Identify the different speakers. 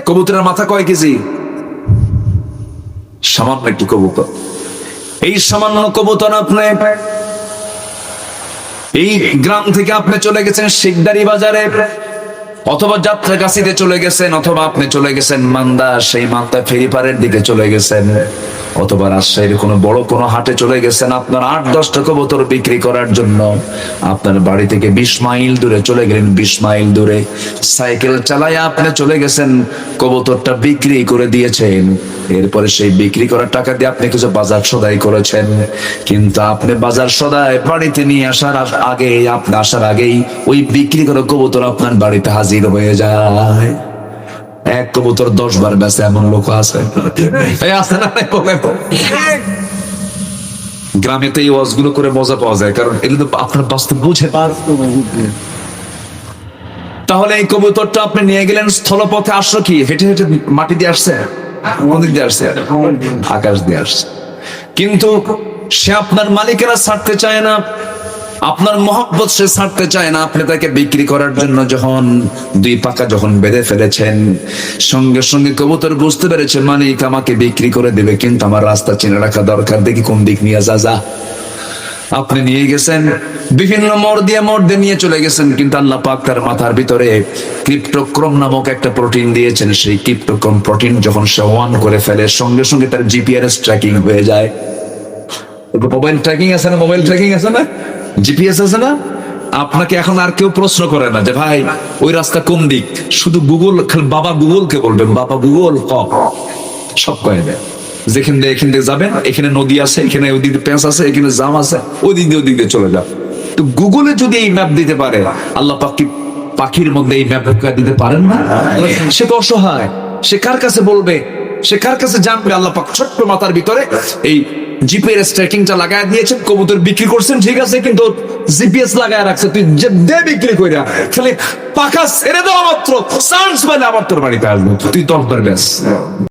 Speaker 1: কবুতরের মাথা কয় কেজি? সামান্য একটি কবুতর। এই সামান্য কবুতর আপনি এই গ্রাম থেকে আপনি চলে গেছেন শিকদারি বাজারে, অথবা যাত্রাগাছিতে চলে গেছেন, অথবা আপনি চলে গেছেন মান্দা, সেই মান্দা ফেরিপারের দিকে চলে গেছেন, অথবা রাজশাহীর কোনো বড় কোনো হাটে চলে গেছেন আপনার 8-10টা কবুতর বিক্রি করার জন্য। আপনার বাড়ি থেকে 20 মাইল দূরে চলে গেলেন, 20 মাইল দূরে সাইকেল চালায় আপনি চলে গেছেন, কবুতরটা বিক্রি করে দিয়েছেন। এরপরে সেই বিক্রি করার টাকা দিয়ে আপনি কিছু বাজার সদাই করেছেন, কিন্তু আপনি বাজার সদাই বাড়িতে নিয়ে আসার আগেই ওই বিক্রি করা কবুতর আপনার বাড়িতে হাজির হয়ে যায়। এক কবুতর 10 বার বেঁচে এমন লোক আছে। গ্রামে তো এই ওয়াজগুলো করে মজা পাওয়া যায়, কারণ এগুলো তো আপনার বাস্তব বুঝে। তাহলে এই কবুতরটা আপনি নিয়ে গেলেন স্থলপথে, আসলো কি? হেঁটে হেঁটে মাটি দিয়ে আসছে, নদী দিয়ে আসছে, আকাশ দিয়ে আসছে। কিন্তু সে আপনার মালিকেরা ছাড়তে চায় না, আপনার মহব্বত সে ছাড়তে চায় না। আপনি তাকে বিক্রি করার জন্য যখন 2 পাকা যখন বেঁধে ফেলেছেন, সঙ্গে সঙ্গে কবুতর বুঝতে পেরেছে মালিক আমাকে বিক্রি করে দেবে, কিন্তু আমার রাস্তা চিনে রাখা দরকার, দেখি কোন দিক নিয়ে যা। আপনি নিয়ে গেছেন, বিভিন্ন মোড় দিয়ে নিয়ে চলে গেছেন, কিন্তু আল্লাহ পাক তার মাথার ভিতরে ক্রিপ্টোক্রোম নামক একটা প্রোটিন দিয়েছেন। সেই ক্রিপ্টোক্রোম প্রোটিন যখন সে অন করে ফেলে, সঙ্গে সঙ্গে তার জিপিআরএস ট্র্যাকিং হয়ে যায়। মোবাইল ট্র্যাকিং আছে না, মোবাইল ট্র্যাকিং আছে না, জিপিএস আছে না? আপনাকে এখন আর কেউ প্রশ্ন করে না যে ভাই ওই রাস্তা কোন দিক, শুধু গুগল, বাবা গুগলকে বলবেন বাবা গুগল সব কয়ে দেয়। যেখান দিয়ে যাবেন, এখানে নদী আছে, এখানে ওই দিকে পেঁচ আছে, এখানে জাম আছে, ওই দিক দিয়ে চলে যান। তো গুগলে যদি এই ম্যাপ দিতে পারে, আল্লাহ পাক কি পাখির মধ্যে এই ম্যাপ দিতে পারেন না? সে তো অসহায়, সে কার কাছে বলবে, সে কার কাছে জানবে? আল্লাহ পাক ছোট্ট মাথার ভিতরে এই জিপিএস ট্র্যাকিংটা লাগায় দিয়েছেন। কবুতর বিক্রি করছেন ঠিক আছে, কিন্তু জিপিএস লাগায় রাখছে, তুই যে দে বিক্রি কইরা, খালি পাখা ছেড়ে দেওয়া মাত্র চান্স পেলে আবার তোর বাড়িতে আসবো, তুই 10 বার ব্যাস।